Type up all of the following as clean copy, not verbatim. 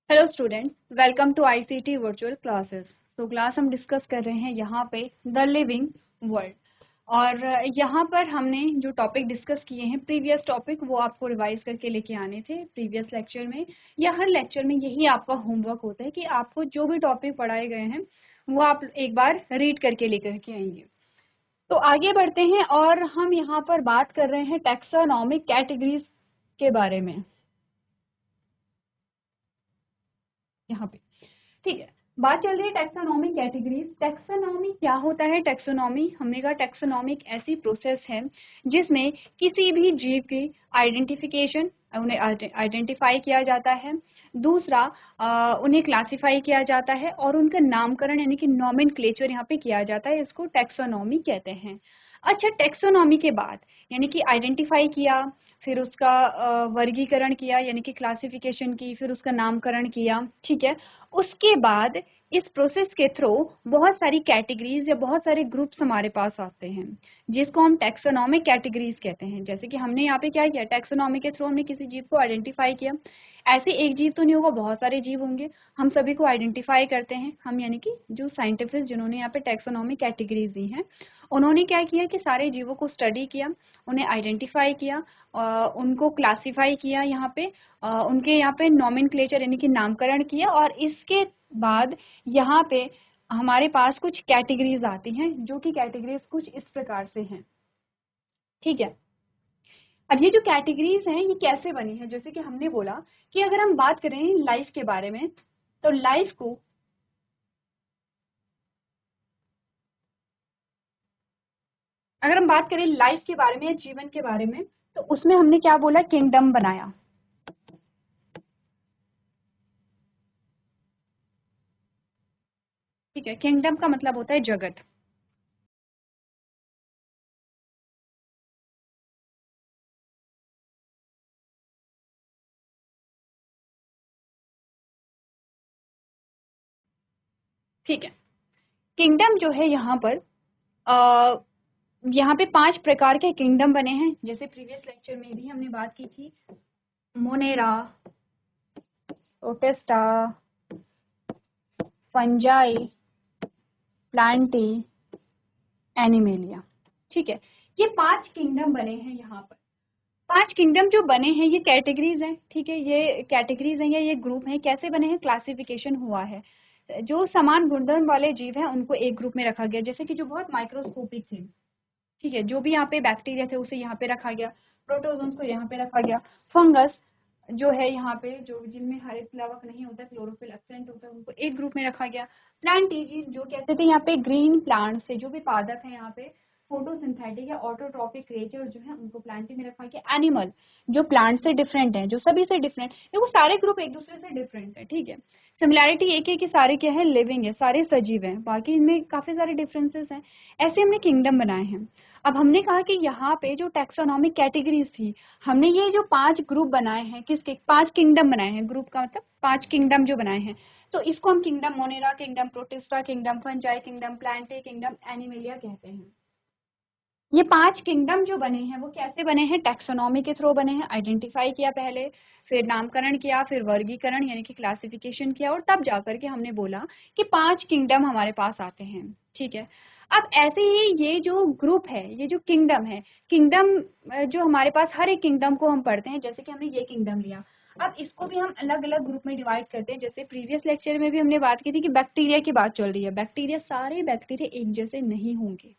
Hello students, welcome to ICT virtual classes. तो class हम discuss कर रहे हैं यहाँ पे द लिविंग वर्ल्ड। और यहाँ पर हमने जो टॉपिक डिस्कस किए हैं प्रीवियस टॉपिक, वो आपको रिवाइज करके लेके आने थे प्रीवियस लेक्चर में। या हर लेक्चर में यही आपका होमवर्क होता है कि आपको जो भी टॉपिक पढ़ाए गए हैं वो आप एक बार रीड करके लेकर के आएंगे। तो आगे बढ़ते हैं और हम यहाँ पर बात कर रहे हैं टैक्सोनॉमिक कैटेगरीज के बारे में यहाँ पे। ठीक है, बात चल रही है टैक्सोनॉमी कैटेगरीज। टैक्सोनॉमी क्या होता है? टैक्सोनॉमी, हमने कहा टैक्सोनॉमी एक ऐसी प्रोसेस है जिसमें किसी भी जीव की आइडेंटिफिकेशन, उन्हें आइडेंटिफाई किया जाता है। दूसरा, उन्हें क्लासिफाई किया जाता है और उनका नामकरण यानी कि नॉमेनक्लेचर यहाँ पे किया जाता है। इसको टैक्सोनॉमी कहते हैं। अच्छा, टैक्सोनॉमी के बाद यानी कि आइडेंटिफाई किया, फिर उसका वर्गीकरण किया यानी कि क्लासिफिकेशन की, फिर उसका नामकरण किया। ठीक है, उसके बाद इस प्रोसेस के थ्रू बहुत सारी कैटेगरीज या बहुत सारे ग्रुप्स हमारे पास आते हैं जिसको हम टैक्सोनॉमिक कैटेगरीज कहते हैं। जैसे कि हमने यहाँ पे क्या किया, टैक्सोनॉमी के थ्रू हमने किसी जीव को आइडेंटिफाई किया। ऐसे एक जीव तो नहीं होगा, बहुत सारे जीव होंगे, हम सभी को आइडेंटिफाई करते हैं हम, यानी कि जो साइंटिफिस्ट जिन्होंने यहाँ पे टैक्सोनॉमिक कैटेगरीज दी हैं उन्होंने क्या किया कि सारे जीवों को स्टडी किया, उन्हें आइडेंटिफाई किया, उनको क्लासिफाई किया, यहाँ पे उनके यहाँ पे नॉमेनक्लेचर यानी कि नामकरण किया। और इसके बाद यहाँ पे हमारे पास कुछ कैटेगरीज आती हैं जो कि कैटेगरीज कुछ इस प्रकार से हैं। ठीक है, अब ये जो कैटेगरीज हैं ये कैसे बनी है? जैसे कि हमने बोला कि अगर हम बात करें लाइफ के बारे में, तो लाइफ को अगर हम बात करें लाइफ के बारे में, जीवन के बारे में, तो उसमें हमने क्या बोला, किंगडम बनाया। ठीक है, किंगडम का मतलब होता है जगत। ठीक है, किंगडम जो है यहाँ पर यहाँ पे 5 प्रकार के किंगडम बने हैं। जैसे प्रीवियस लेक्चर में भी हमने बात की थी, Monera, protista, fungi, Plantae, animalia. ठीक है, ये 5 किंगडम बने हैं यहाँ पर। 5 किंगडम जो बने हैं ये कैटेगरीज हैं। ठीक है, ये कैटेगरीज हैं या ये ग्रुप हैं। कैसे बने हैं? क्लासिफिकेशन हुआ है। जो समान गुणधर्म वाले जीव हैं उनको एक ग्रुप में रखा गया, जैसे कि जो बहुत माइक्रोस्कोपिक थे। ठीक है, जो भी यहाँ पे बैक्टीरिया थे उसे यहाँ पे रखा गया, प्रोटोजोन्स को यहाँ पे रखा गया, फंगस जो है यहाँ पे, जो जिनमें हरित प्लवक नहीं होता, क्लोरोफिल एब्सेंट होता है, उनको एक ग्रुप में रखा गया। प्लांटेजीज जो कहते थे यहाँ पे ग्रीन प्लांट्स से, जो भी पादप है यहाँ पे फोटोसिंथेटिक या ऑटोट्रॉपिक क्रिएचर जो है उनको प्लांटी में रखा गया। एनिमल जो प्लांट से डिफरेंट है, जो सभी से डिफरेंट, देखो सारे ग्रुप एक दूसरे से डिफरेंट है। ठीक है, सिमिलैरिटी एक है कि सारे क्या है, लिविंग है, सारे सजीव हैं, बाकी इनमें काफी सारे डिफरेंसेस हैं। ऐसे हमने किंगडम बनाए हैं। अब हमने कहा कि यहाँ पे जो टैक्सोनॉमिक कैटेगरीज थी, हमने ये जो 5 ग्रुप बनाए हैं, किसके 5 किंगडम बनाए हैं, ग्रुप का मतलब 5 किंगडम जो बनाए हैं, तो इसको हम kingdom Monera, kingdom protista, kingdom fungi, kingdom Plantae, kingdom animalia कहते हैं। ये 5 किंगडम जो बने हैं वो कैसे बने हैं? टैक्सोनॉमी के थ्रू बने हैं। आइडेंटिफाई किया पहले, फिर नामकरण किया, फिर वर्गीकरण यानी कि क्लासिफिकेशन किया, और तब जाकर के हमने बोला कि 5 किंगडम हमारे पास आते हैं। ठीक है, अब ऐसे ही ये जो ग्रुप है, ये जो किंगडम है, किंगडम जो हमारे पास, हर एक किंगडम को हम पढ़ते हैं। जैसे कि हमने ये किंगडम लिया, अब इसको भी हम अलग अलग ग्रुप में डिवाइड करते हैं। जैसे प्रीवियस लेक्चर में भी हमने बात की थी कि बैक्टीरिया की बात चल रही है। बैक्टीरिया, सारे बैक्टीरिया एक जैसे नहीं होंगे,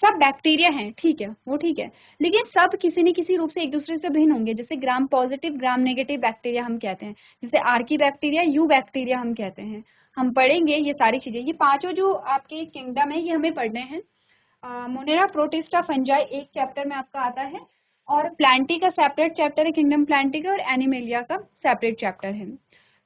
सब बैक्टीरिया हैं, ठीक है, वो ठीक है, लेकिन सब किसी न किसी रूप से एक दूसरे से भिन्न होंगे। जैसे gram positive, gram negative bacteria हम कहते हैं, जैसे आर्की बैक्टीरिया, यू बैक्टीरिया हम कहते हैं। हम पढ़ेंगे ये सारी चीजें। ये पांचों जो आपके किंगडम है ये हमें पढ़ने हैं। मोनेरा, प्रोटिस्टा, फंजाई एक चैप्टर में आपका आता है, और प्लांटी का सेपरेट चैप्टर है, किंगडम प्लांटी का, और एनिमेलिया का सेपरेट चैप्टर है।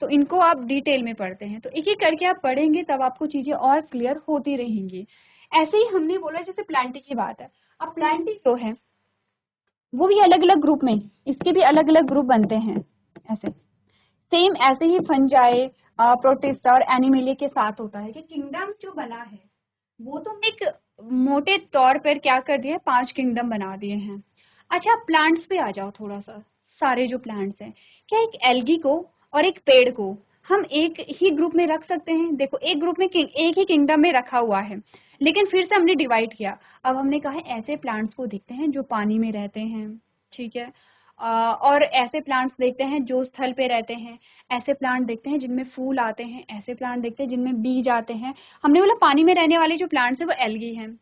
तो इनको आप डिटेल में पढ़ते हैं, तो एक एक करके आप पढ़ेंगे तब आपको चीजें और क्लियर होती रहेंगी। ऐसे ही हमने बोला, जैसे प्लांटी की बात है, अब प्लांटी जो है वो भी अलग अलग ग्रुप में, इसके भी अलग अलग ग्रुप बनते हैं ऐसे। सेम ऐसे ही फंजाई, प्रोटिस्टा और एनिमेलिया के साथ होता है कि किंगडम जो बना है वो तो एक मोटे तौर पर क्या कर दिया है, 5 किंगडम बना दिए हैं। अच्छा, प्लांट्स पे आ जाओ थोड़ा सा। सारे जो प्लांट्स हैं, क्या एक एल्गी को और एक पेड़ को हम एक ही ग्रुप में रख सकते हैं। देखो एक ग्रुप में एक ही किंगडम में रखा हुआ है, लेकिन फिर से हमने डिवाइड किया। अब हमने कहा है ऐसे प्लांट्स को देखते हैं जो पानी में रहते हैं, ठीक है, और ऐसे प्लांट्स देखते हैं जो स्थल पे रहते हैं, ऐसे प्लांट देखते हैं जिनमें फूल आते हैं, ऐसे प्लांट देखते हैं जिनमें बीज आते हैं। हमने बोला पानी में रहने वाले जो प्लांट्स हैं वो एल्गी हैं,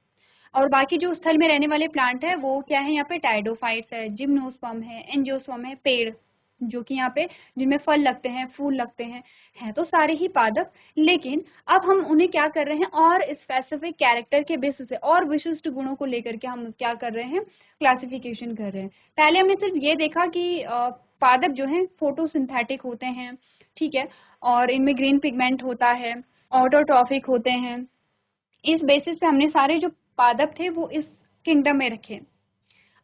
और बाकी जो स्थल में रहने वाले प्लांट है वो क्या है, यहाँ पे टाइडोफाइट्स है, जिम्नोस्पर्म है, एंजियोस्पर्म है, पेड़ जो कि यहाँ पे जिनमें फल लगते हैं, फूल लगते हैं तो सारे ही पादप। लेकिन अब हम उन्हें क्या कर रहे हैं, और स्पेसिफिक कैरेक्टर के बेसिस से और विशिष्ट गुणों को लेकर के हम क्या कर रहे हैं, क्लासिफिकेशन कर रहे हैं। पहले हमने सिर्फ ये देखा कि पादप जो है फोटोसिंथेटिक होते हैं, ठीक है, और इनमें ग्रीन पिगमेंट होता है, ऑटोट्रॉफिक होते हैं। इस बेसिस पे हमने सारे जो पादप थे वो इस किंगडम में रखे।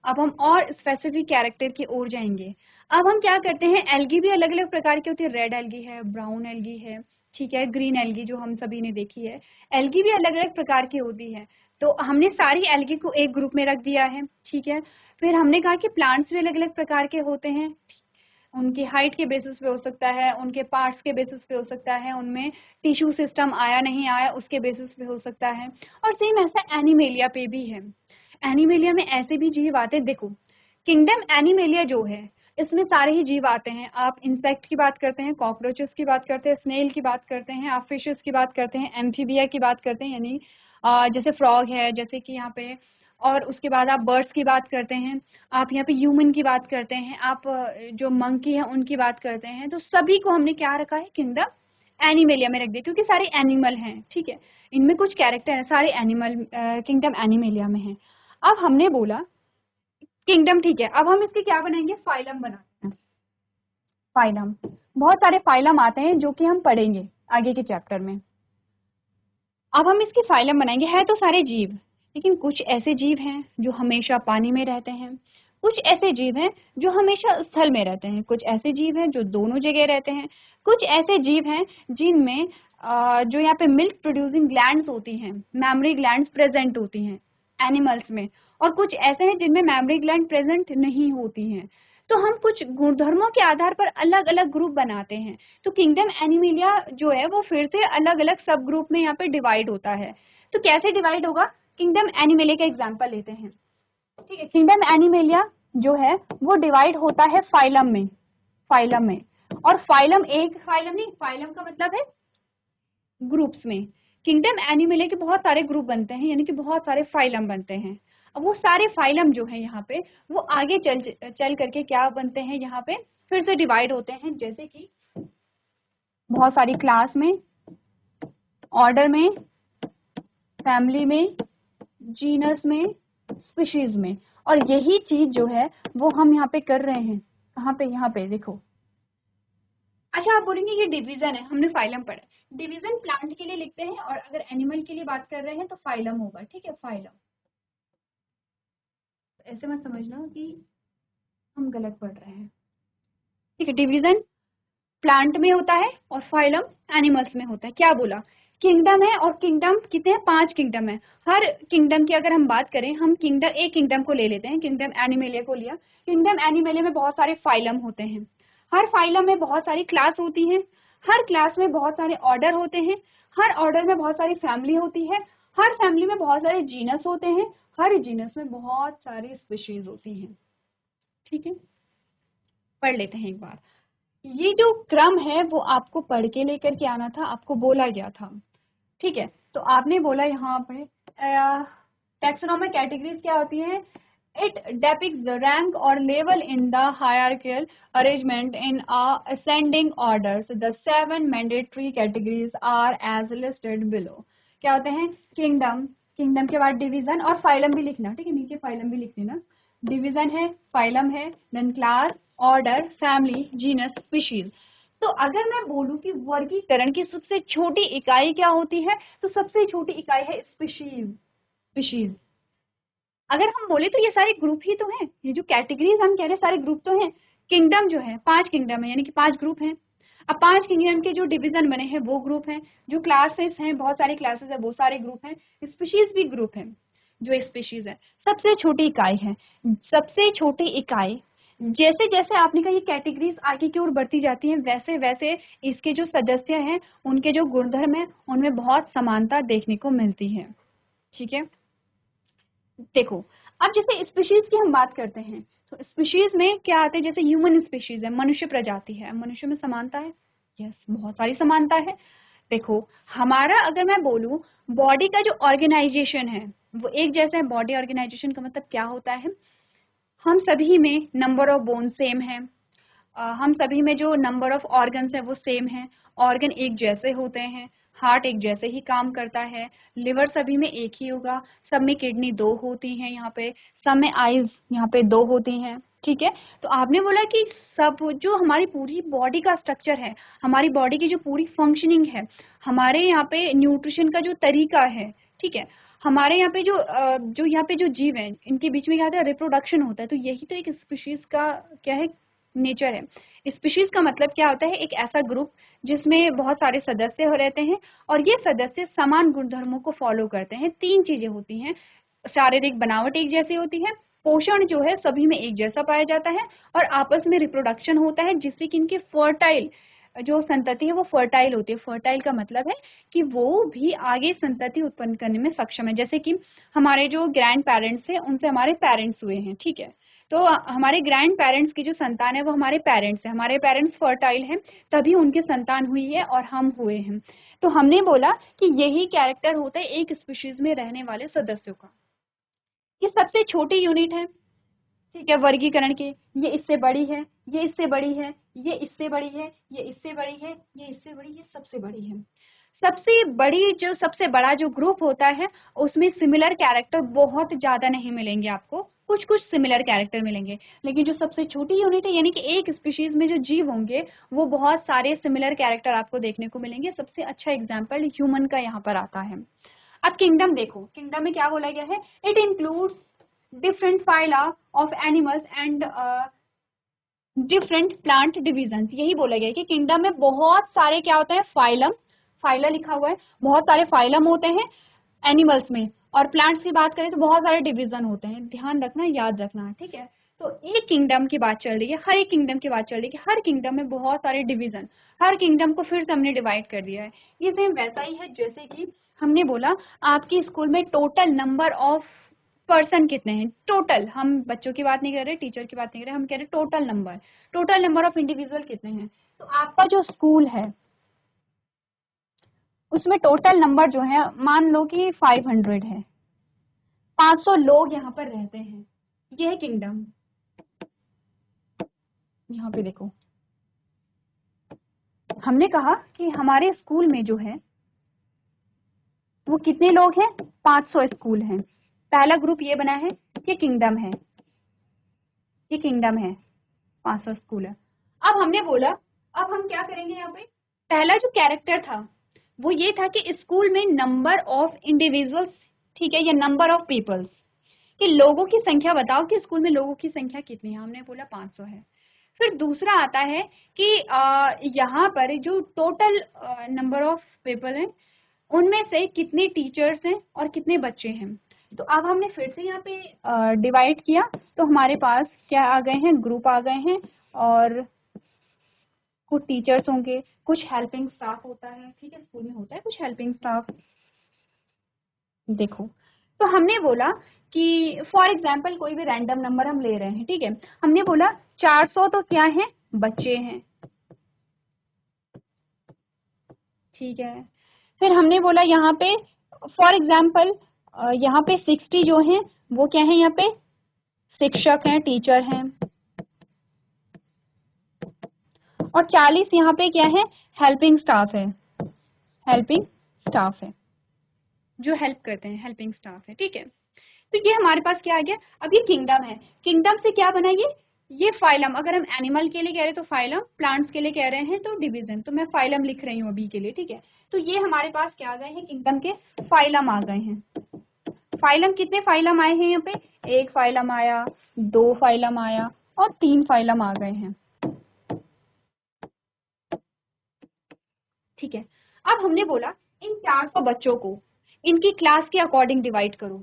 अब हम और स्पेसिफिक कैरेक्टर की ओर जाएंगे। अब हम क्या करते हैं, एल्गी भी अलग अलग प्रकार की होती है, रेड एल्गी है, ब्राउन एल्गी है, ठीक है, ग्रीन एल्गी जो हम सभी ने देखी है, एल्गी भी अलग अलग प्रकार की होती है। तो हमने सारी एल्गी को एक ग्रुप में रख दिया है, ठीक है। फिर हमने कहा कि प्लांट्स भी अलग अलग प्रकार के होते हैं, उनकी हाइट के बेसिस पे हो सकता है, उनके पार्ट्स के बेसिस पे हो सकता है, उनमें टिश्यू सिस्टम आया नहीं आया उसके बेसिस पे हो सकता है। और सेम ऐसा एनिमेलिया पे भी है। एनिमेलिया में ऐसे भी जीव आते हैं। देखो किंगडम एनिमेलिया जो है इसमें सारे ही जीव आते हैं। आप इंसेक्ट की बात करते हैं, कॉकरोचेस की बात करते हैं, स्नेल की बात करते हैं, आप फिशेस की बात करते हैं, एम्फीबिया की बात करते हैं, यानी जैसे फ्रॉग है, जैसे कि यहाँ पे, और उसके बाद आप बर्ड्स की बात करते हैं, आप यहाँ पे ह्यूमन की बात करते हैं, आप जो मंकी है उनकी बात करते हैं। तो सभी को हमने क्या रखा है, किंगडम एनिमेलिया में रख दिया, क्योंकि सारे एनिमल हैं, ठीक है, इनमें कुछ कैरेक्टर है, सारे एनिमल किंगडम एनिमेलिया में है। अब हमने बोला किंगडम, ठीक है, अब हम इसके क्या बनाएंगे, फाइलम बनाते हैं। फाइलम, बहुत सारे फाइलम आते हैं जो कि हम पढ़ेंगे आगे के चैप्टर में। अब हम इसकी फाइलम बनाएंगे। है तो सारे जीव, लेकिन कुछ ऐसे जीव हैं जो हमेशा पानी में रहते हैं, कुछ ऐसे जीव हैं जो हमेशा स्थल में रहते हैं, कुछ ऐसे जीव हैं जो दोनों जगह रहते हैं, कुछ ऐसे जीव हैं जिनमें जो यहाँ पे मिल्क प्रोड्यूसिंग ग्लैंड्स होती हैं, मैमरी ग्लैंड्स प्रेजेंट होती हैं एनिमल्स में, और कुछ ऐसे हैं जिनमें मैमरी ग्लैंड प्रेजेंट नहीं होती हैं। तो हम कुछ गुणधर्मों के आधार पर अलग अलग ग्रुप बनाते हैं। तो किंगडम एनिमेलिया जो है वो फिर से अलग अलग सब ग्रुप में यहाँ पे डिवाइड होता है। तो कैसे डिवाइड होगा, किंगडम एनिमेलिया का एग्जांपल लेते हैं, ठीक है। किंगडम एनिमेलिया जो है वो डिवाइड होता है फाइलम में, फाइलम में, और फाइलम एक फाइलम नहीं, फाइलम का मतलब है ग्रुप्स में। किंगडम एनिमेलिया के बहुत सारे ग्रुप बनते हैं, यानी कि बहुत सारे फाइलम बनते हैं। अब वो सारे फाइलम जो है यहाँ पे वो आगे चल करके क्या बनते हैं, यहाँ पे फिर से डिवाइड होते हैं, जैसे कि बहुत सारी क्लास में, ऑर्डर में, फैमिली में, जीनस में, स्पीशीज में। और यही चीज जो है वो हम यहाँ पे कर रहे हैं, कहाँ पे, यहाँ पे देखो। अच्छा आप बोलेंगे ये डिवीजन है, हमने फाइलम पढ़ा है। डिवीजन प्लांट के लिए लिखते हैं, और अगर एनिमल के लिए बात कर रहे हैं तो फाइलम होगा, ठीक है, फाइलम। ऐसे मत समझना कि हम गलत पढ़ रहे हैं, ठीक है। डिवीजन प्लांट में होता है और फाइलम एनिमल्स में होता है। क्या बोला, किंगडम है, और किंगडम कितने हैं, 5 किंगडम है। हर किंगडम की अगर हम बात करें, हम किंगडम, एक किंगडम को ले लेते हैं, किंगडम एनिमेलिया को लिया। किंगडम एनिमेलिया में बहुत सारे फाइलम होते हैं, हर फाइलम में बहुत सारी क्लास होती हैं, हर क्लास में बहुत सारे ऑर्डर होते हैं, हर ऑर्डर में बहुत सारी फैमिली होती है, हर फैमिली में बहुत सारे जीनस होते हैं, हर जीनस में बहुत सारी स्पीशीज होती हैं, ठीक है। पढ़ लेते हैं एक बार। ये जो क्रम है वो आपको पढ़ के लेकर के आना था, आपको बोला गया था, ठीक है। तो आपने बोला यहाँ पे टैक्सोनॉमिक कैटेगरीज क्या होती है, इट डेपिक्ट्स द रैंक और level in the hierarchical arrangement in ascending order. The 7 mandatory categories are as listed below. क्या होते हैं, किंगडम, किंगडम के बाद डिवीजन, और फाइलम भी लिखना, ठीक है, नीचे फाइलम भी लिख देना। डिवीजन है, फाइलम है, then class, order, family, genus, species. तो अगर मैं बोलूं कि वर्गीकरण की सबसे छोटी इकाई क्या होती है, तो सबसे छोटी इकाई है स्पीशीज, स्पीशीज। अगर हम बोले तो ये सारे ग्रुप ही तो हैं, ये जो कैटेगरीज हम कह रहे हैं सारे ग्रुप तो हैं। किंगडम जो है 5 किंगडम है, यानी कि 5 ग्रुप हैं। अब 5 किंगडम के जो डिवीजन बने हैं वो ग्रुप हैं, जो क्लासेस हैं, बहुत सारे क्लासेस है, वो सारे ग्रुप हैं, स्पीशीज भी ग्रुप है। जो स्पीशीज है सबसे छोटी इकाई है, सबसे छोटी इकाई जैसे जैसे आपने कहा ये कैटेगरीज आगे की ओर बढ़ती जाती हैं, वैसे वैसे इसके जो सदस्य हैं उनके जो गुणधर्म है उनमें बहुत समानता देखने को मिलती है। ठीक है, देखो अब जैसे स्पीशीज की हम बात करते हैं तो स्पीशीज में क्या आते हैं, जैसे ह्यूमन स्पीशीज है, मनुष्य प्रजाति है, मनुष्य में समानता है, यस बहुत सारी समानता है। देखो हमारा अगर मैं बोलूं बॉडी का जो ऑर्गेनाइजेशन है वो एक जैसा है। बॉडी ऑर्गेनाइजेशन का मतलब क्या होता है, हम सभी में नंबर ऑफ बोन सेम है, हम सभी में जो नंबर ऑफ ऑर्गन्स है वो सेम है, ऑर्गन एक जैसे होते हैं, हार्ट एक जैसे ही काम करता है, लिवर सभी में एक ही होगा, सब में किडनी 2 होती हैं, यहाँ पे सब में आईज यहाँ पे 2 होती हैं। ठीक है, तो आपने बोला कि सब जो हमारी पूरी बॉडी का स्ट्रक्चर है, हमारी बॉडी की जो पूरी फंक्शनिंग है, हमारे यहाँ पे न्यूट्रिशन का जो तरीका है, ठीक है, हमारे यहाँ पे जो यहाँ पे जो जीव है इनके बीच में क्या होता है, रिप्रोडक्शन होता है। तो यही तो एक स्पीशीज का क्या है, नेचर है। स्पीशीज का मतलब क्या होता है, एक ऐसा ग्रुप जिसमें बहुत सारे सदस्य हो रहते हैं और ये सदस्य समान गुणधर्मों को फॉलो करते हैं। 3 चीजें होती हैं, शारीरिक बनावट एक जैसी होती है, पोषण जो है सभी में एक जैसा पाया जाता है और आपस में रिप्रोडक्शन होता है जिससे कि इनकी फर्टाइल जो संतति है वो फर्टाइल होती है। फर्टाइल का मतलब है कि वो भी आगे संतति उत्पन्न करने में सक्षम है। जैसे कि हमारे जो ग्रैंड पेरेंट्स थे उनसे हमारे पेरेंट्स हुए हैं, ठीक है, तो हमारे ग्रैंड पेरेंट्स की जो संतान है वो हमारे पेरेंट्स है, हमारे पेरेंट्स फर्टाइल हैं तभी उनकी संतान हुई है और हम हुए हैं। तो हमने बोला कि यही कैरेक्टर होता है एक स्पीशीज में रहने वाले सदस्यों का। ये सबसे छोटी यूनिट है, ठीक है, वर्गीकरण के, ये इससे बड़ी है, ये इससे बड़ी है, ये इससे बड़ी है, ये इससे बड़ी है, ये इससे बड़ी, ये सबसे बड़ी है। सबसे बड़ी जो सबसे बड़ा जो ग्रुप होता है उसमें सिमिलर कैरेक्टर बहुत ज्यादा नहीं मिलेंगे आपको, कुछ कुछ सिमिलर कैरेक्टर मिलेंगे, लेकिन जो सबसे छोटी यूनिट है यानी कि एक स्पीशीज में जो जीव होंगे वो बहुत सारे सिमिलर कैरेक्टर आपको देखने को मिलेंगे। सबसे अच्छा एग्जाम्पल ह्यूमन का यहाँ पर आता है। अब किंगडम देखो, किंगडम में क्या बोला गया है, it includes different phyla of animals and different plant divisions. यही बोला गया है कि किंगडम में बहुत सारे क्या होते हैं, फाइलम, फाइला लिखा हुआ है, बहुत सारे फाइलम होते हैं एनिमल्स में, और प्लांट्स की बात करें तो बहुत सारे डिवीजन होते हैं। ध्यान रखना, याद रखना, ठीक है। तो एक किंगडम की बात चल रही है, हर एक किंगडम की बात चल रही है कि हर किंगडम में बहुत सारे डिवीजन, हर किंगडम को फिर से हमने डिवाइड कर दिया है। ये सेम वैसा ही है जैसे कि हमने बोला आपके स्कूल में टोटल नंबर ऑफ पर्सन कितने हैं, टोटल, हम बच्चों की बात नहीं कर रहे, टीचर की बात नहीं कर रहे, हम कह रहे टोटल नंबर ऑफ इंडिविजुअल कितने हैं। तो आपका जो स्कूल है उसमें टोटल नंबर जो है मान लो कि 500 है, 500 लोग यहाँ पर रहते हैं, ये है किंगडम। यहाँ पे देखो हमने कहा कि हमारे स्कूल में जो है वो कितने लोग हैं, 500 स्कूल हैं। पहला ग्रुप ये बना है, ये किंगडम है, ये किंगडम है, 500 स्कूल है। अब हमने बोला अब हम क्या करेंगे, यहाँ पे पहला जो कैरेक्टर था वो ये था कि स्कूल में नंबर ऑफ इंडिविजुअल्स, ठीक है, या नंबर ऑफ पीपल्स, कि लोगों की संख्या बताओ कि स्कूल में लोगों की संख्या कितनी है, हमने बोला 500 है। फिर दूसरा आता है कि यहाँ पर जो टोटल नंबर ऑफ पीपल हैं उनमें से कितने टीचर्स हैं और कितने बच्चे हैं। तो अब हमने फिर से यहाँ पे डिवाइड किया तो हमारे पास क्या आ गए हैं, ग्रुप आ गए हैं, और कुछ टीचर्स होंगे, कुछ हेल्पिंग स्टाफ होता है, ठीक है, स्कूल में होता है कुछ हेल्पिंग स्टाफ। देखो तो हमने बोला कि फॉर एग्जाम्पल कोई भी रैंडम नंबर हम ले रहे हैं, ठीक है, हमने बोला 400 तो क्या है, बच्चे हैं, ठीक है। फिर हमने बोला यहाँ पे फॉर एग्जाम्पल यहाँ पे 60 जो है वो क्या है, यहाँ पे शिक्षक हैं, टीचर हैं, और 40 यहाँ पे क्या है, हेल्पिंग स्टाफ है, हेल्पिंग स्टाफ है, जो हेल्प करते हैं, हेल्पिंग स्टाफ है, ठीक है। तो ये हमारे पास क्या आ गया, अब ये किंगडम है, किंगडम से क्या बना ये फाइलम, अगर हम एनिमल के लिए कह रहे हैं तो फाइलम, प्लांट्स के लिए कह रहे हैं तो डिवीजन, तो मैं फाइलम लिख रही हूँ अभी के लिए, ठीक है। तो ये हमारे पास क्या आ गए हैं, किंगडम के फाइलम आ गए हैं। फाइलम कितने फाइलम आए हैं यहाँ पे, 1 फाइलम आया, 2 फाइलम आया और 3 फाइलम आ गए हैं, ठीक है। अब हमने बोला इन 400 बच्चों को इनकी क्लास के अकॉर्डिंग डिवाइड करो।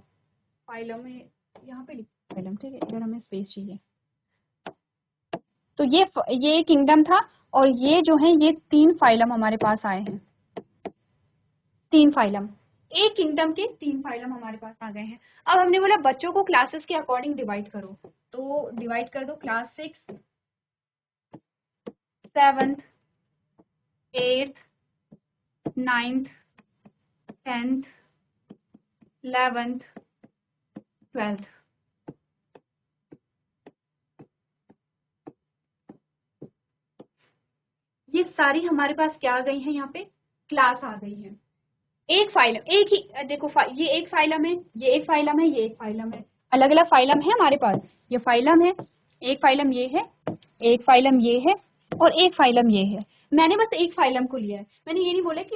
फाइलम में यहाँ पे लिखो फाइलम, ठीक है, इधर हमें स्पेस चाहिए, तो ये किंगडम था, और ये जो है ये 3 फाइलम हमारे पास आए हैं, 3 फाइलम, एक किंगडम के 3 फाइलम हमारे पास आ गए हैं। अब हमने बोला बच्चों को क्लासेस के अकॉर्डिंग डिवाइड करो, तो डिवाइड कर दो, class 6, 7th, 8th, 9th, 10th, 11th, 12th। ये सारी हमारे पास क्या आ गई है, यहाँ पे क्लास आ गई है। एक फाइलम, एक ही देखो ये एक फाइलम है, ये एक फाइलम है, ये एक फाइलम है, अलग अलग फाइलम है हमारे पास। ये फाइलम है, एक फाइलम ये है, एक फाइलम ये है, और एक फाइलम ये है। मैंने बस एक फाइलम को लिया है, मैंने ये नहीं बोला कि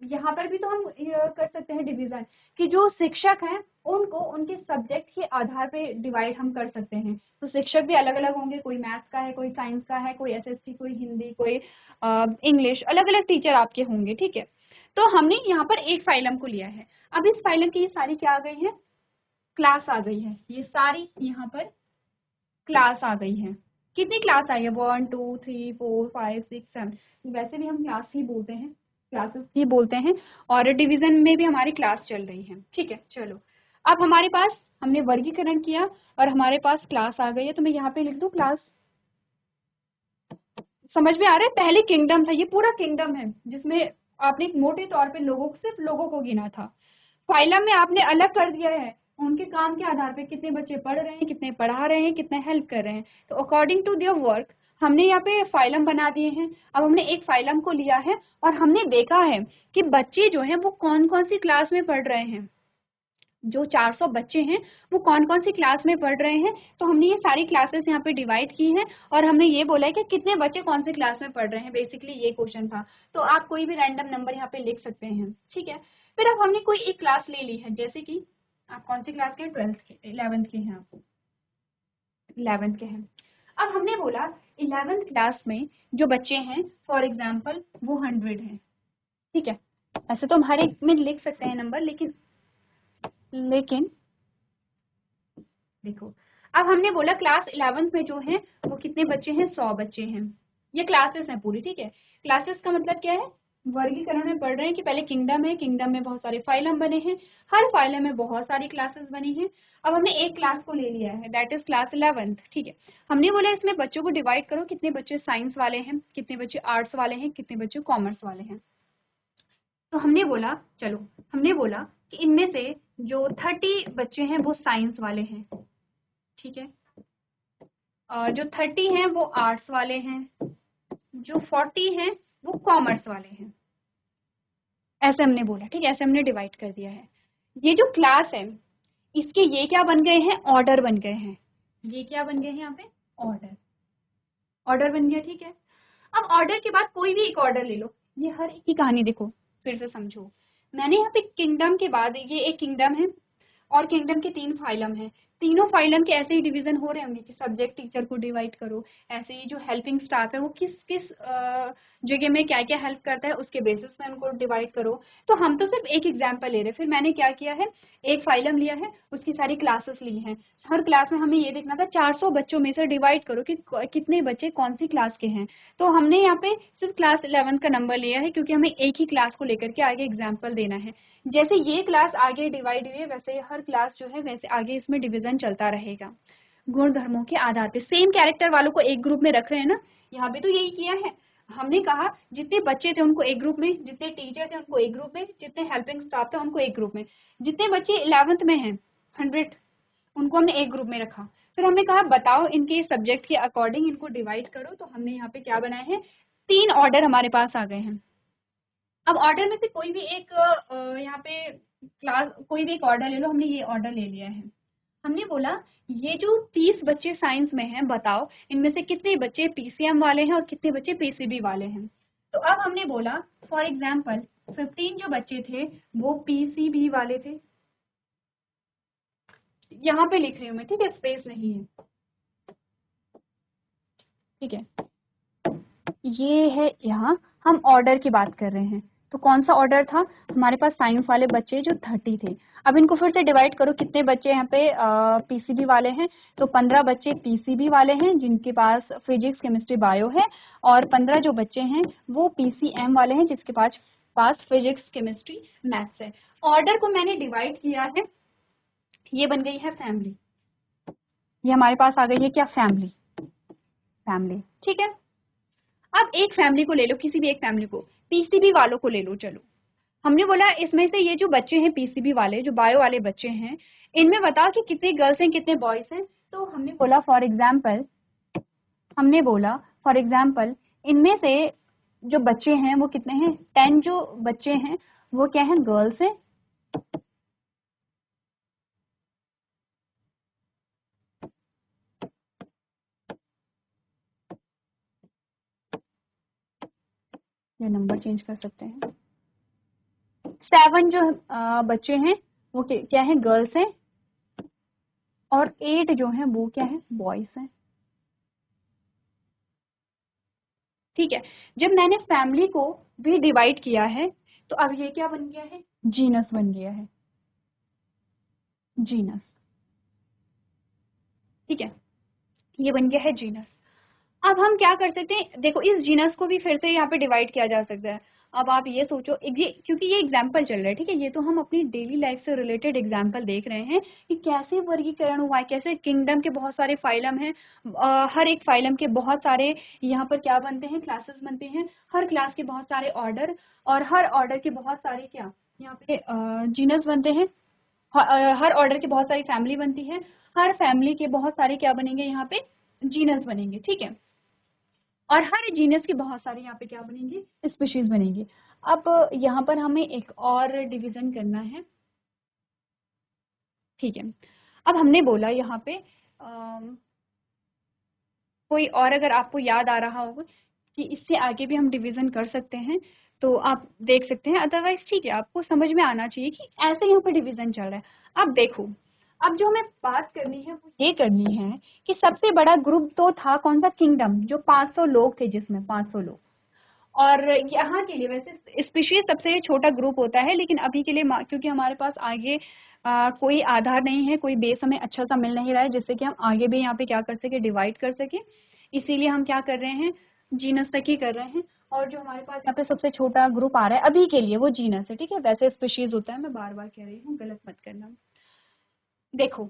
यहाँ पर भी तो हम कर सकते हैं डिवीजन, कि जो शिक्षक हैं उनको उनके सब्जेक्ट के आधार पे डिवाइड हम कर सकते हैं। तो शिक्षक भी अलग अलग होंगे, कोई मैथ्स का है, कोई साइंस का है, कोई एसएसटी, कोई हिंदी, कोई इंग्लिश, अलग अलग टीचर आपके होंगे, ठीक है। तो हमने यहाँ पर एक फाइलम को लिया है। अब इस फाइलम की ये सारी क्या आ गई है, क्लास आ गई है। ये सारी यहाँ पर क्लास आ गई है। कितनी क्लास आई है, 1 2 3 4 5 6 7, वैसे भी हम क्लास ही बोलते हैं, क्लासेस ही बोलते हैं, और डिवीजन में भी हमारी क्लास चल रही है, ठीक है। चलो, अब हमारे पास हमने वर्गीकरण किया और हमारे पास क्लास आ गई है, तो मैं यहाँ पे लिख दूं क्लास। समझ में आ रहा है, पहले किंगडम था, ये पूरा किंगडम है जिसमें आपने एक मोटे तौर पे लोगों को, सिर्फ लोगों को गिना था। फाइलम में आपने अलग कर दिया है, उनके काम के आधार पे कितने बच्चे पढ़ रहे हैं, कितने पढ़ा रहे हैं, कितने हेल्प कर रहे हैं। तो अकॉर्डिंग टू देयर वर्क हमने यहाँ पे फाइलम बना दिए हैं। अब हमने एक फाइलम को लिया है और हमने देखा है कि बच्चे जो हैं वो कौन कौन सी क्लास में पढ़ रहे हैं। जो 400 बच्चे हैं वो कौन कौन सी क्लास में पढ़ रहे हैं, तो हमने ये सारी क्लासेस यहाँ पे डिवाइड की हैं, और हमने ये बोला है कि कितने बच्चे कौन से क्लास में पढ़ रहे हैं। बेसिकली ये क्वेश्चन था, तो आप कोई भी रैंडम नंबर यहाँ पे लिख सकते हैं, ठीक है। फिर अब हमने कोई एक क्लास ले ली है, जैसे कि आप कौन सी क्लास के, 12th के, 11th के हैं, आप 11th के हैं। अब हमने बोला 11th क्लास में जो बच्चे हैं, फॉर एग्जाम्पल वो 100 हैं, ठीक है। ऐसे तो हम हर एक में लिख सकते हैं नंबर, लेकिन देखो, अब हमने बोला क्लास 11th में जो है वो कितने बच्चे हैं, 100 बच्चे हैं। ये क्लासेस हैं पूरी, ठीक है। क्लासेस का मतलब क्या है, वर्गीकरण में पढ़ रहे हैं कि पहले किंगडम है, किंगडम में बहुत सारे फाइलम बने हैं, हर फाइलम में बहुत सारी क्लासेस बनी हैं। अब हमने एक क्लास को ले लिया है, दैट इज क्लास 11th, ठीक है। हमने बोला इसमें बच्चों को डिवाइड करो, कितने बच्चे साइंस वाले हैं, कितने बच्चे आर्ट्स वाले हैं, कितने बच्चे कॉमर्स वाले हैं। तो हमने बोला, चलो हमने बोला कि इनमें से जो 30 बच्चे हैं वो साइंस वाले हैं, ठीक है। जो 30 हैं वो आर्ट्स वाले हैं, जो 40 हैं वो कॉमर्स वाले हैं। ऐसे हमने बोला, ठीक है, ऐसे हमने डिवाइड कर दिया है। ये जो क्लास है इसके ये क्या बन गए हैं, ऑर्डर बन गए हैं। ये क्या बन गए हैं यहाँ पे, ऑर्डर, ऑर्डर बन गया, ठीक है। अब ऑर्डर के बाद कोई भी एक ऑर्डर ले लो, ये हर एक की कहानी देखो, फिर से समझो। मैंने यहाँ पे किंगडम के बाद, ये एक किंगडम है और किंगडम के 3 फाइलम हैं, तीनों फाइलम के ऐसे ही डिवीजन हो रहे होंगे कि सब्जेक्ट टीचर को डिवाइड करो, ऐसे ही जो हेल्पिंग स्टाफ है वो किस किस जगह में क्या क्या हेल्प करता है उसके बेसिस में उनको डिवाइड करो। तो हम तो सिर्फ एक एग्जाम्पल ले रहे हैं। फिर मैंने क्या किया है, एक फाइलम लिया है, उसकी सारी क्लासेस ली हैं। हर क्लास में हमें ये देखना था 400 बच्चों में से डिवाइड करो कि कितने बच्चे कौन सी क्लास के हैं। तो हमने यहाँ पे सिर्फ क्लास 11 का नंबर लिया है, क्योंकि हमें एक ही क्लास को लेकर के आगे एग्जाम्पल देना है। जैसे ये क्लास आगे डिवाइड हुई है, वैसे हर क्लास जो है वैसे आगे इसमें डिवीजन चलता रहेगा गुण धर्मों के आधार पे। सेम कैरेक्टर वालों को एक ग्रुप में रख रहे हैं ना, यहाँ पे तो यही किया है। हमने कहा जितने बच्चे थे उनको एक ग्रुप में, जितने टीचर थे उनको एक ग्रुप में, जितने हेल्पिंग स्टाफ थे उनको एक ग्रुप में, जितने बच्चे 11th में हैं 100 उनको हमने एक ग्रुप में रखा। फिर हमने कहा बताओ इनके सब्जेक्ट के अकॉर्डिंग इनको डिवाइड करो। तो हमने यहाँ पे क्या बनाए हैं, 3 ऑर्डर हमारे पास आ गए हैं। अब ऑर्डर में से कोई भी एक यहाँ पे क्लास, कोई भी एक ऑर्डर ले लो। हमने ये ऑर्डर ले लिया है। हमने बोला ये जो 30 बच्चे साइंस में हैं, बताओ इनमें से कितने बच्चे पीसीएम वाले हैं और कितने बच्चे पीसीबी वाले हैं। तो अब हमने बोला फॉर एग्जाम्पल 15 जो बच्चे थे वो पीसीबी वाले थे, यहाँ पे लिख रही हूँ मैं, ठीक है, स्पेस नहीं है, ठीक है। ये है, यहाँ हम ऑर्डर की बात कर रहे हैं। तो कौन सा ऑर्डर था हमारे पास, साइंस वाले बच्चे जो 30 थे। अब इनको फिर से डिवाइड करो, कितने बच्चे यहाँ पे पीसीबी वाले हैं, तो 15 बच्चे पीसीबी वाले हैं जिनके पास फिजिक्स केमिस्ट्री बायो है, और 15 जो बच्चे हैं वो पीसीएम वाले हैं जिसके पास फिजिक्स केमिस्ट्री मैथ्स है। ऑर्डर को मैंने डिवाइड किया है, ये बन गई है फैमिली, ये हमारे पास आ गई है क्या, फैमिली। ठीक है, अब एक फैमिली को ले लो, किसी भी एक फैमिली को, पीसीबी वालों को ले लो। चलो, हमने बोला इसमें से ये जो बच्चे हैं पीसीबी वाले, जो बायो वाले बच्चे हैं, इनमें बताओ कि कितने गर्ल्स हैं कितने बॉयज हैं। तो हमने बोला फॉर एग्जाम्पल इनमें से जो बच्चे हैं वो कितने हैं, 10 जो बच्चे हैं वो क्या है, गर्ल्स हैं, ये नंबर चेंज कर सकते हैं। 7 जो बच्चे हैं वो क्या है, गर्ल्स हैं, और 8 जो है वो क्या है, बॉयज हैं। ठीक है, जब मैंने फैमिली को भी डिवाइड किया है तो अब ये क्या बन गया है, जीनस बन गया है, जीनस। ठीक है, ये बन गया है जीनस। अब हम क्या कर सकते हैं, देखो इस जीनस को भी फिर से यहाँ पे डिवाइड किया जा सकता है। अब आप ये सोचो, क्योंकि ये एग्जाम्पल चल रहा है, ठीक है, ये तो हम अपनी डेली लाइफ से रिलेटेड एग्जाम्पल देख रहे हैं कि कैसे वर्गीकरण हुआ है, कैसे किंगडम के बहुत सारे फाइलम हैं, हर एक फाइलम के बहुत सारे यहाँ पर क्या बनते हैं, क्लासेस बनते हैं, हर क्लास के बहुत सारे ऑर्डर, और हर ऑर्डर के बहुत सारे क्या यहाँ पे जीनस बनते हैं, हर ऑर्डर की बहुत सारी फैमिली बनती है, हर फैमिली के बहुत सारे क्या बनेंगे यहाँ पे, जीनस बनेंगे। ठीक है, और हर जीनस के बहुत सारे यहाँ पे क्या बनेंगे, स्पीशीज बनेंगे। अब यहाँ पर हमें एक और डिवीजन करना है। ठीक है, अब हमने बोला यहाँ पे कोई और अगर आपको याद आ रहा होगा कि इससे आगे भी हम डिवीजन कर सकते हैं तो आप देख सकते हैं, अदरवाइज ठीक है, आपको समझ में आना चाहिए कि ऐसे यहाँ पे डिवीजन चल रहा है। अब देखो, अब जो हमें बात करनी है वो ये करनी है कि सबसे बड़ा ग्रुप तो था कौन सा, किंगडम, जो 500 लोग थे, जिसमें 500 लोग, और यहाँ के लिए वैसे स्पीशीज सबसे छोटा ग्रुप होता है, लेकिन अभी के लिए क्योंकि हमारे पास आगे कोई आधार नहीं है, कोई बेस हमें अच्छा सा मिल नहीं रहा है जिससे कि हम आगे भी यहाँ पे क्या कर सके, डिवाइड कर सके, इसीलिए हम क्या कर रहे हैं, जीनस तक ही कर रहे हैं। और जो हमारे पास यहाँ पे सबसे छोटा ग्रुप आ रहा है अभी के लिए वो जीनस है। ठीक है, वैसे स्पीशीज होता है, मैं बार बार कह रही हूँ, गलत मत करना। देखो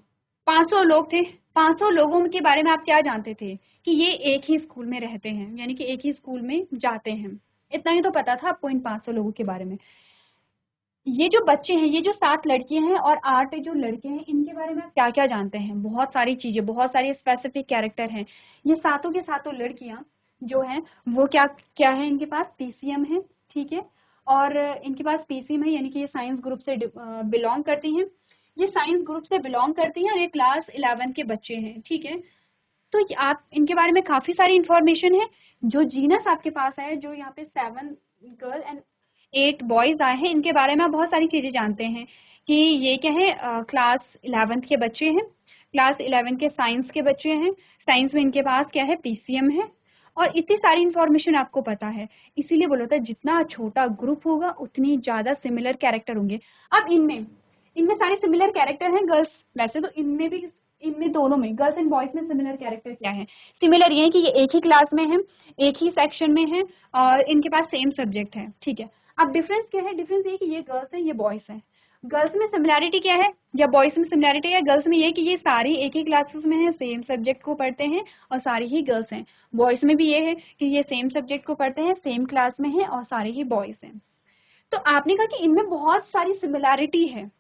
500 लोग थे, 500 लोगों के बारे में आप क्या जानते थे कि ये एक ही स्कूल में रहते हैं, यानी कि एक ही स्कूल में जाते हैं, इतना ही तो पता था आपको इन 500 लोगों के बारे में। ये जो बच्चे हैं, ये जो 7 लड़कियां हैं और 8 जो लड़के हैं, इनके बारे में आप क्या क्या जानते हैं, बहुत सारी चीजें, बहुत सारी स्पेसिफिक कैरेक्टर हैं। ये सातों के सातों लड़कियां जो हैं वो क्या क्या है, इनके पास पीसीएम है। ठीक है, और इनके पास पीसीएम है, यानी कि ये साइंस ग्रुप से बिलोंग करती हैं, ये साइंस ग्रुप से बिलोंग करती हैं, और ये क्लास 11 के बच्चे हैं। ठीक है, तो आप इनके बारे में काफी सारी इंफॉर्मेशन है। जो जीनस आपके पास है, जो यहाँ पे 7 गर्ल एंड 8 बॉयज आए हैं, इनके बारे में आप बहुत सारी चीजें जानते हैं कि ये क्या है, क्लास 11th के बच्चे हैं, क्लास 11 के साइंस के बच्चे हैं, साइंस में इनके पास क्या है, पीसीएम है, और इतनी सारी इंफॉर्मेशन आपको पता है। इसीलिए बोला था जितना छोटा ग्रुप होगा उतनी ज्यादा सिमिलर कैरेक्टर होंगे। अब इनमें इनमें सारे सिमिलर कैरेक्टर हैं गर्ल्स, वैसे तो इनमें भी, इनमें दोनों में, गर्ल्स एंड बॉयज में सिमिलर कैरेक्टर क्या है, सिमिलर ये है कि ये एक ही क्लास में है, एक ही सेक्शन में है, और इनके पास सेम सब्जेक्ट है। ठीक है, अब डिफरेंस क्या है, डिफरेंस ये कि ये गर्ल्स है, ये बॉयज है। गर्ल्स में सिमिलैरिटी क्या है, या बॉयज में सिमिलैरिटी है, गर्ल्स में ये कि ये सारी एक ही क्लासेस में है, सेम सब्जेक्ट को पढ़ते हैं, और सारी ही गर्ल्स हैं। बॉयज में भी ये है कि ये सेम सब्जेक्ट को पढ़ते हैं, सेम क्लास में है, और सारे ही बॉयज हैं। तो आपने कहा कि इनमें बहुत सारी सिमिलैरिटी है,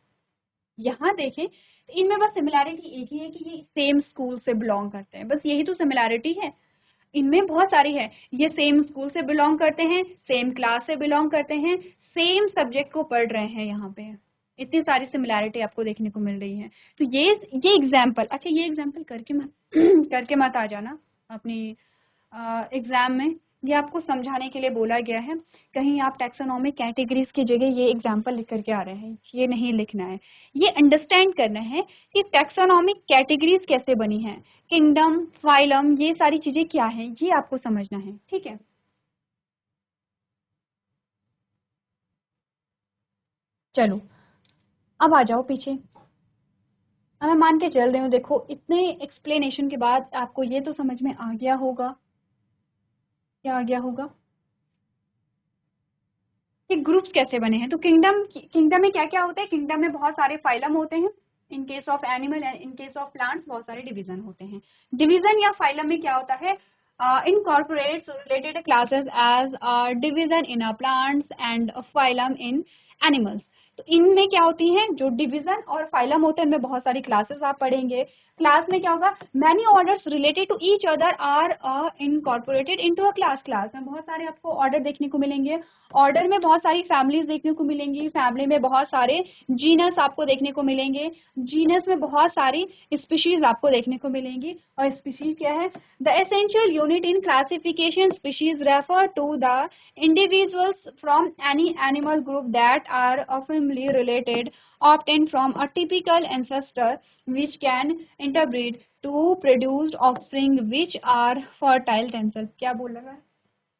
यहाँ देखें तो इनमें बस सिमिलैरिटी एक ही है कि ये सेम स्कूल से बिलोंग करते हैं, बस यही तो सिमिलैरिटी है। इनमें बहुत सारी है, ये सेम स्कूल से बिलोंग करते हैं, सेम क्लास से बिलोंग करते हैं, सेम सब्जेक्ट को पढ़ रहे हैं, यहाँ पे इतनी सारी सिमिलैरिटी आपको देखने को मिल रही है। तो ये एग्जाम्पल, अच्छा ये एग्जाम्पल करके मत करके मत आ जाना अपनी एग्जाम में, ये आपको समझाने के लिए बोला गया है। कहीं आप टैक्सोनॉमिक कैटेगरीज की जगह ये एग्जाम्पल लिख करके आ रहे हैं, ये नहीं लिखना है, ये अंडरस्टैंड करना है कि टैक्सोनॉमिक कैटेगरीज कैसे बनी है, किंगडम, फाइलम, ये सारी चीजें क्या है, ये आपको समझना है। ठीक है, चलो अब आ जाओ पीछे। अब मैं मान के चल रही हूँ, देखो इतने एक्सप्लेनेशन के बाद आपको ये तो समझ में आ गया होगा, क्या आ गया होगा कि ग्रुप्स कैसे बने हैं। तो किंगडम में क्या क्या होता है, किंगडम में बहुत सारे फाइलम होते हैं। In case of animal and in case of plants बहुत सारे डिवीजन होते हैं। डिवीजन या फाइलम में क्या होता है, incorporates related classes as a division in a plants and a phylum in animals। तो इनमें क्या होती हैं, जो डिवीजन और फाइलम होते हैं इनमें बहुत सारी क्लासेस आप पढ़ेंगे। क्लास में क्या होगा, many orders related to each other are incorporated into a class. Class में बहुत सारे आपको ऑर्डर देखने को मिलेंगे, ऑर्डर में बहुत सारी फैमिलीज देखने को मिलेंगी, फैमिली में बहुत सारे जीनस आपको देखने को मिलेंगे, जीनस में बहुत सारी स्पीशीज आपको देखने को मिलेंगी। और स्पीशीज क्या है, the essential unit in classification species refer to the individuals from any animal group that are oftenly related, obtained from a typical ancestor, which can interbreed to produce offspring which are fertile themselves। क्या बोल रहा है,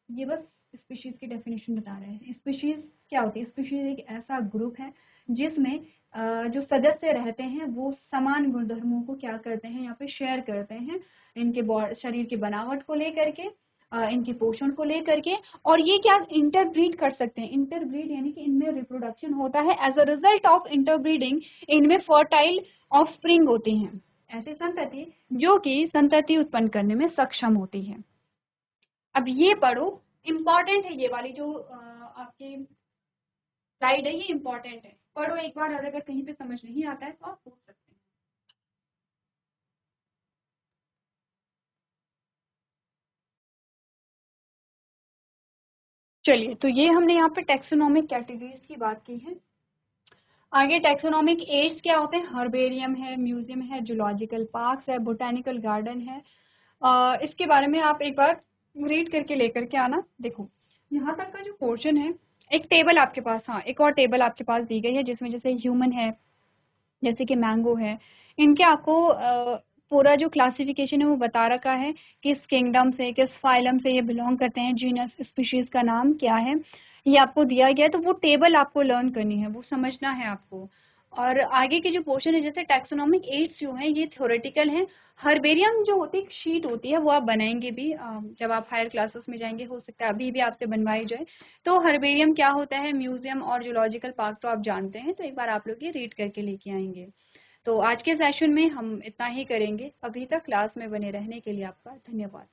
ये बस species की definition बता रहे हैं। स्पीशीज क्या होती है, स्पीशीज एक ऐसा ग्रुप है जिसमें जो सदस्य रहते हैं वो समान गुणधर्मों को क्या करते हैं, यहाँ पे शेयर करते हैं, इनके शरीर की बनावट को लेकर के, इनके पोषण को लेकर के। और ये क्या इंटरब्रीड कर सकते हैं, इंटरब्रीड यानी कि इनमें रिप्रोडक्शन होता है। As a result of interbreeding इनमें फर्टाइल ऑफस्प्रिंग होती हैं, ऐसे संतति जो कि संतति उत्पन्न करने में सक्षम होती है। अब ये पढ़ो, इम्पॉर्टेंट है ये वाली जो आपकी स्लाइड है, ये इम्पॉर्टेंट है, पढ़ो एक बार, और अगर कहीं पे समझ नहीं आता है तो आप पूछ सकते हैं। चलिए, तो ये हमने यहाँ पे टैक्सोनॉमिक कैटेगरीज की बात की है। आगे टैक्सोनॉमिक एड्स क्या होते हैं, हर्बेरियम है, म्यूजियम है, जूलॉजिकल पार्क्स है, बोटानिकल गार्डन है। इसके बारे में आप एक बार रीड करके लेकर के आना। देखो यहाँ तक का जो पोर्शन है, एक टेबल आपके पास, हाँ एक और टेबल आपके पास दी गई है जिसमें जैसे ह्यूमन है, जैसे कि मैंगो है, इनके आपको पूरा जो क्लासिफिकेशन है वो बता रखा है, किस किंगडम से किस फाइलम से ये बिलोंग करते हैं, जीनस स्पीशीज का नाम क्या है, ये आपको दिया गया है। तो वो टेबल आपको लर्न करनी है, वो समझना है आपको। और आगे के जो पोर्शन है जैसे टैक्सोनॉमिक एड्स जो है ये थ्योरेटिकल है। हर्बेरियम जो होती है शीट होती है वो आप बनाएंगे भी जब आप हायर क्लासेस में जाएंगे, हो सकता है अभी भी आपसे बनवाई जाए। तो हर्बेरियम क्या होता है, म्यूजियम और जूलॉजिकल पार्क तो आप जानते हैं, तो एक बार आप लोग ये रीड करके लेके आएंगे। तो आज के सेशन में हम इतना ही करेंगे। अभी तक क्लास में बने रहने के लिए आपका धन्यवाद।